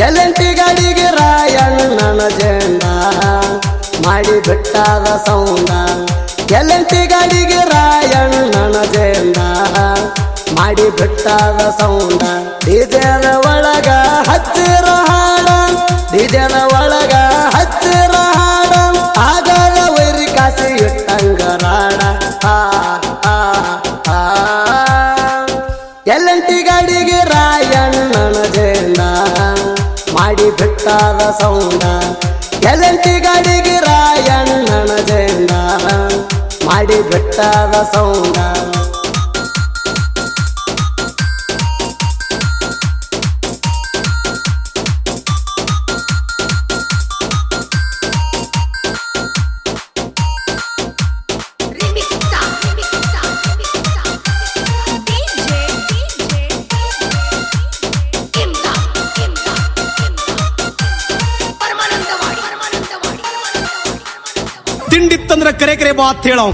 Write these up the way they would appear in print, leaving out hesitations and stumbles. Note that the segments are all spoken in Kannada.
ಎಲ್ಲಂಟಿ ಗಾಡಿಗೆ ರಾಯಣ್ಣನ ಜೆಂಡ ಮಾಡಿ ಬಿಟ್ಟಾದ ಸೌಂಡ ಎಲ್ಲಂಟಿ ಗಾಡಿಗೆ ರಾಯಣ್ಣನ ಜೆಂಡ ಮಾಡಿ ಬಿಟ್ಟಾದ ಸೌಂಡ ಡಿಜೆದ ಒಳಗ ಹಚ್ಚಿರ ಹಾಡ ಡಿಜೆದ ಒಳಗ ಹಚ್ಚಿರ ಹಾಡ ಆಗದ ವೈರಿ ಕಾಸಿ ಇಟ್ಟಂಗ ರಾಡ ಎಲ್ಲಂಟಿ ಗಾಡಿಗೆ ರಾಯಣ್ಣನ ಜೆಂಡ ಮಾಡಿ ಬಿಟ್ಟಾದ ಸೌಂಡ ಎಲ್ಲಂಟಿ ಗಾಡಿಗೆ ರಾಯಣ್ಣನ ಜೆಂಡ ಮಾಡಿ ಬಿಟ್ಟಾದ ಸೌಂಡ ತಿಂಡಿತ್ತಂದ್ರ ಕರೆ ಕರೆ ಬಾ ಅಂತ ಹೇಳವ್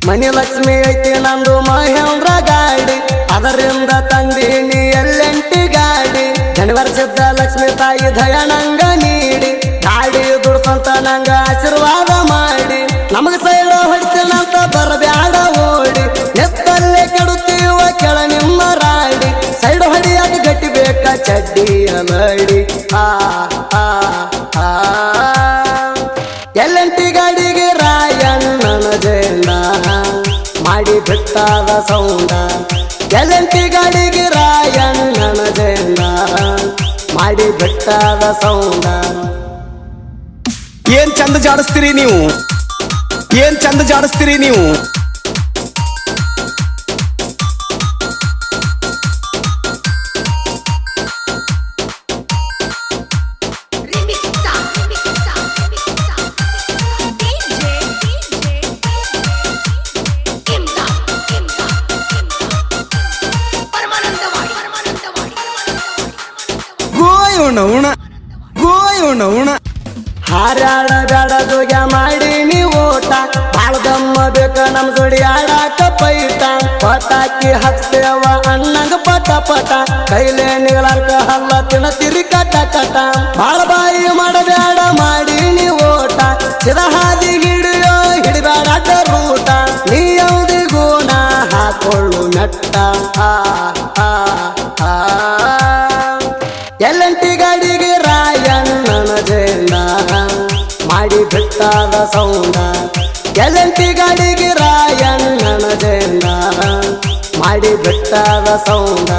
ಮನಿ ಲಕ್ಷ್ಮಿ ಐತಿ ನಂದು ಮಹೇಂದ್ರ ಗಾಡಿ ಅದರಿಂದ ತಂದೀನಿ ಎಲ್ಲೆಂಟಿ ಗಾಡಿ ಜನವರ್ಷದ ಲಕ್ಷ್ಮಿ ತಾಯಿ ದಯಾನಂಗ ನೀಡಿ ಗಾಡಿ ದುಡ್ಸಂತ ನಂಗ ಆಶೀರ್ವಾದ ಮಾಡಿ ನಮಗ ಸೈಡ ಹೊಡಿತೀನಂತ ಬರಬ್ಯಾಡ ಓಡಿ ನೆತ್ತಲ್ಲೇ ಕೆಡುತ್ತೀವ ಕೆಳ ನಿಮ್ಮ ರಾಡಿ ಸೈಡ್ ಹೊಡಿಯಾಗ ಗಟ್ಟಿ ಬೇಕ ಚಡ್ಡಿಯ ನಡಿ ಎಲ್ಲಂಟಿ ಗಾಡಿಗೆ ರಾಯಣ್ಣನ ಜೆಂಡ ಮಾಡಿ ಬಿಟ್ಟಾದ ಸೌಂಡ ಎಲ್ಲಂಟಿ ಗಾಡಿಗೆ ರಾಯಣ್ಣನ ಜೆಂಡ ಮಾಡಿ ಬಿಟ್ಟಾದ ಸೌಂಡ ಏನ್ ಚಂದ ಜಾಡಿಸ್ತೀರಿ ನೀವು ಏನ್ ಚಂದ ಜಾಡಿಸ್ತೀರಿ ನೀವು ಉಣ ಹಾರಾಡ ಬೇಡ ಜೋಗ್ಯ ಮಾಡಿ ನೀವು ಓಟ ಬಾಳ್ದಮ್ಮ ಬೇಕ ನಮ್ ಜೋಡಿ ಆಡಾಕ ಪೈಟ ಪಟಾಕಿ ಹಚ್ತೇವ ಅಣ್ಣಂಗ ಪಟ ಪಟ ಕೈಲೇ ನಿಗಳಾರ್ಕ ಹಲ್ಲ ತಿನ್ನತಿರಿ ಕಟ ಕಟ ಬಾಳ ಬಾಯಿ ಮಾಡಬೇಡ ಮಾಡಿ ನೀವು ಓಟ ಸಿದ ಹಾದಿ ಹಿಡಿಯೋ ಹಿಡಿಬೇಡ ರೂಟ ನೀ ಯಾವುದಿಗೂ ನಾ ಹಾಕೊಳ್ಳು ನಟ್ಟ ಎಲ್ಲಂಟಿ ಗಾಡಿಗೆ ರಾಯಣ್ಣನ ಜೆಂಡ ಮಾಡಿ ಬಿಟ್ಟಾದ ಸೌಂಡ ಎಲ್ಲಂಟಿ ಗಾಡಿಗೆ ರಾಯಣ್ಣನ ಜೆಂಡ ಮಾಡಿ ಬಿಟ್ಟಾದ ಸೌಂಡ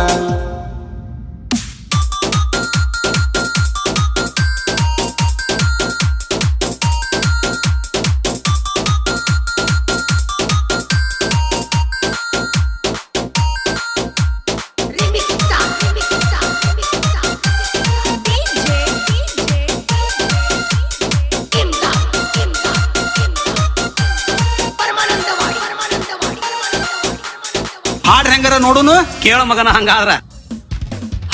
ಹಾಡ್ ಹೆಂಗಾರ ನೋಡುನು ಕೇಳ ಮಗನ ಹಂಗಾದ್ರ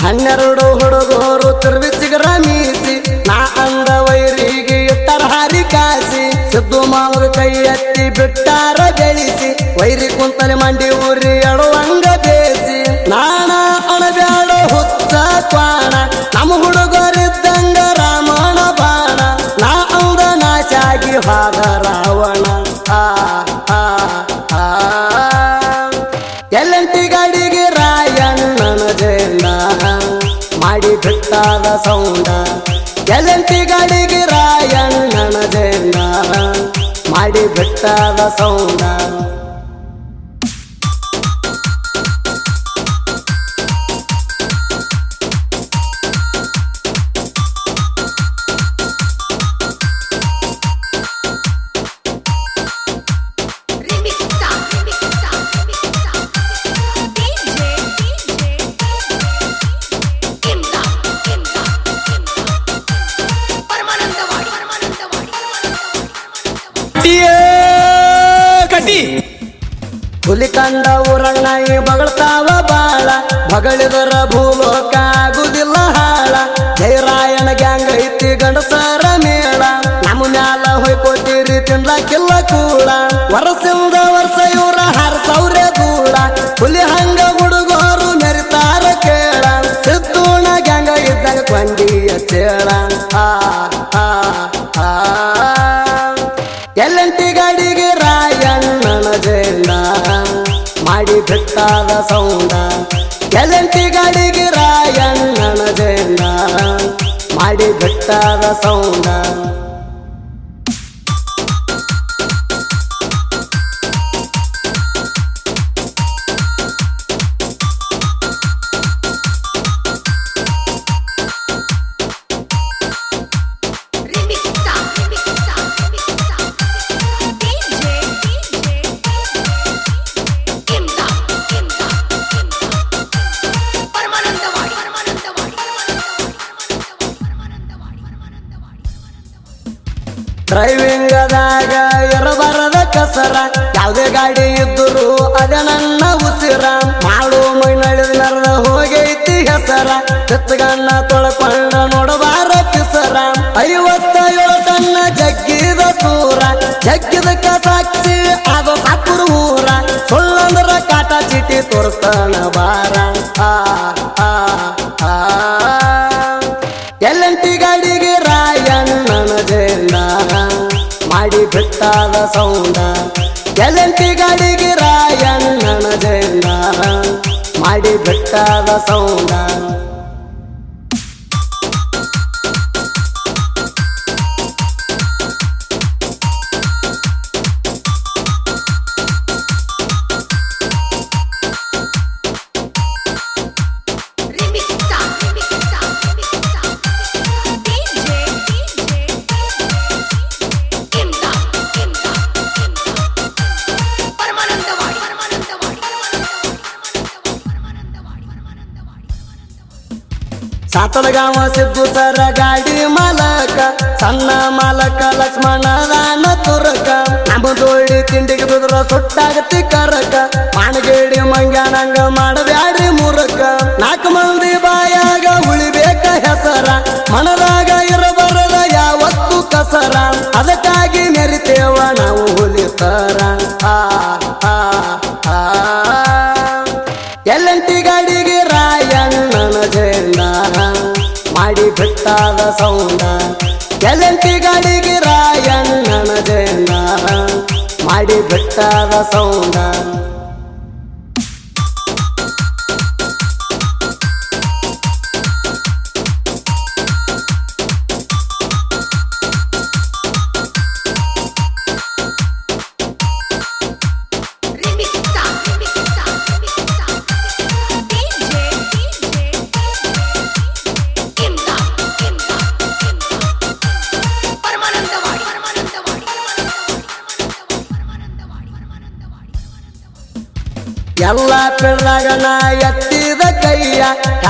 12 ಹುಡುಗರು ತಿರುವಿಸಿಗರ ಮೀಸಿ ನಾ ಅಂದ ವೈರಿಗೆ ಇಟ್ಟರ ಹಾರಿ ಕಾಸಿ ಸಿದ್ದು ಮಾವಗ ಕೈ ಎತ್ತಿ ಬಿಟ್ಟಾರ ಬೆಳಿಸಿ ವೈರಿ ಕುಂತಲೆ ಮಂಡಿ ಊರಿ ಎಳುವಂಗ ಬೇಸಿ ನಾಣ ಅಣಬ್ಯಾಡ ಹುಚ್ಚ ಕ್ವಾಣ ನಮ್ಮ ಹುಡುಗರಿದ್ದಂಗ ರಾಮನ ಬಾಣ ನಾ ಅಂದ ನಾಚಾಗಿ ಹಾದ ರಾವಣ ಎಲ್ಲಂಟಿ ಗಾಡಿಗೆ ರಾಯಣ್ಣನ ಜೆಂಡ ಮಾಡಿ ಬಿಟ್ಟಾದ ಸೌಂಡ ಎಲ್ಲಂಟಿ ಗಾಡಿಗೆ ರಾಯಣ್ಣನ ಜೆಂಡ ಮಾಡಿ ಬಿಟ್ಟಾದ ಸೌಂಡ ಕಟ್ಟಿ ಹುಲಿ ಕಂಡ ಊರಣ್ಣಾಯಿ ಬಗಳ್ತಾವ ಬಾಳ ಬಗಳಿದರ ಭೂಲೋಕ ಆಗುದಿಲ್ಲ ಹಾಳ ಜಯರಾಯಣ ಗ್ಯಾಂಗ್ ಐತಿ ಗಂಡಸರ ಮೇಳ ನಮ್ಮ ಮ್ಯಾಲ ಹೊಯ್ಕೋತೀರಿ ತಿನ್ಲಾಕಿಲ್ಲ ಕೂಳ ವರ್ಷದಿಂದ ವರ್ಷ ಇವ್ರ ಹಾರಸವ್ರೆ ಧೂಳ ಹುಲಿ ಹಂಗ ಹುಡುಗರು ಮೆರಿತಾರ ಕೇಳ ಸಿದ್ದೂಣ ಗ್ಯಾಂಗ್ ಇದ್ದ ಕೊಂಡಿಯ ಚೇಳ ಆ ಆ ಆ ಎಲ್ಲಂಟಿ ಗಾಡಿಗೆ ರಾಯಣ್ಣನ ಜೇಂಡ ಮಾಡಿ ಬಿಟ್ಟಾದ ಸೌಂಡ ಎಲ್ಲಂಟಿ ಗಾಡಿಗೆ ರಾಯಣ್ಣನ ಜೇಂಡ ಮಾಡಿ ಬಿಟ್ಟಾದ ಸೌಂಡ ಡ್ರೈವಿಂಗದಾಗ ಇರಬಾರದ ಕಸರ ಯಾವುದೇ ಗಾಡಿ ಇದ್ದರು ಅದ ನನ್ನ ಉಸಿರ ಮಾಡು ಮೈ ನಡೆದ ನರದ ಹೋಗೈತಿ ಹೆಸರ ಕೆತ್ತಗಣ್ಣ ತೊಳ್ಕೊಂಡ ನೋಡಬಾರ ಕಿಸರ 57 ಟನ್ನ ಜಗ್ಗಿದ ಸೂರ ಜಗ್ಗಿದ ಸಾಕ್ಷಿ ಅದು ಸಾಕುರು ಊರ ಸುಳ್ಳಂದ್ರ ಕಾಟ ಚೀಟಿ ತೋರಿಸ್ತಾನ ಬಾರ ಆ ಆ ಆ ಎಲ್ಲಂಟಿ ಗಾಡಿಗೆ ರಾಯಣ್ಣನ ಜೇಂಡ ಮಾಡಿ ಬಿಟ್ಟಾದ ಸೌಂಡ ಎಲ್ಲಂಟಿ ಗಾಡಿಗೆ ರಾಯಣ್ಣನ ಜೇಂಡ ಮಾಡಿ ಬಿಟ್ಟಾದ ಸೌಂಡ ಸಾತಡಗಾವ ಸಿದ್ದು ಸರ ಗಾಡಿ ಮಾಲಕ ಸಣ್ಣ ಮಾಲಕ ಲಕ್ಷ್ಮಣದಾನ ತುರಕ ನಮ್ಮ ದೋಡಿ ತಿಂಡಿಗೆ ಬಿದ್ರ ಸುಟ್ಟಾಗತಿ ಕರಕ ಮಾಣಗೇಡಿ ಮಂಗ್ಯಾನಂಗ ಮಾಡಬ್ಯಾಡ್ರಿ ಮೂರಕ 4 ಮಂದಿ ಬಾಯಾಗ ಉಳಿಬೇಕ ಹೆಸರ ಮನದಾಗ ಇರಬರದ ಯಾವತ್ತು ಕಸರ ಅದಕ್ಕಾಗಿ ಮೆರಿತೇವ ನಾವು ಹುಲಿತರ ಆ ಆ ಆ ಎಲ್ಲಂಟಿ ಗಾಡಿಗೆ ರಾಯಣ್ಣನ ಜೇಂಡ ಮಾಡಿ ಬಿಟ್ಟಾದ ಸೌಂಡ ಎಲ್ಲಂಟಿ ಗಾಡಿಗೆ ರಾಯಣ್ಣನ ಜೇಂಡ ಮಾಡಿ ಬಿಟ್ಟಾದ ಸೌಂಡ ಎಲ್ಲ ಪಿಳ್ದಾಗ ನಾ ಎತ್ತಿದ ಕೈಯ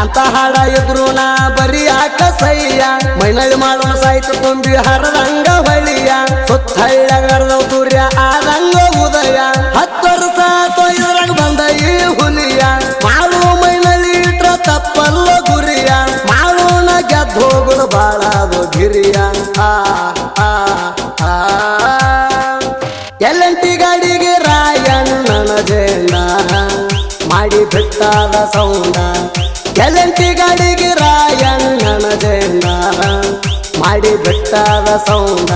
ಅಂತ ಹಾಡ ಇದ್ರು ನಾ ಬರಿಯಾಕ ಸಯ್ಯ ಮೈನಲ್ಲಿ ಮಾಡೋಣ ಸಾಯ್ತು ತುಂಬಿ ಹರದಂಗ ಹೊಳಿಯ ಸುತ್ತ ಹಳ್ಳಗರ್ದ ಸೂರ್ಯ ಆದಂಗ ಉದಯ 10 ವರ್ಷ ತೊಯ್ದ್ರಾಗ ಬಂದ ಈ ಹುಲಿಯ ಮಾಡು ಮೈನಲ್ಲಿ ಇಟ್ರ ತಪ್ಪಲ್ಲ ಗುರಿಯ ಮಾಡೋಣ ಗೆದ್ದು ಹೋಗುದು ಬಾಳದು ಗಿರಿಯ ಆ ಆ ಆ ಎಲ್ಲಂಟಿ ಗಾಡಿಗೆ ರಾಯಣ್ಣನ ಜೇಂಡ ಮಾಡಿ ಬಿಟ್ಟಾದ ಸೌಂಡ ಎಲ್ಲಂಟಿ ಗಾಡಿಗೆ ರಾಯಣ್ಣನ ಜೇಂಡ ಮಾಡಿ ಬಿಟ್ಟಾದ ಸೌಂಡ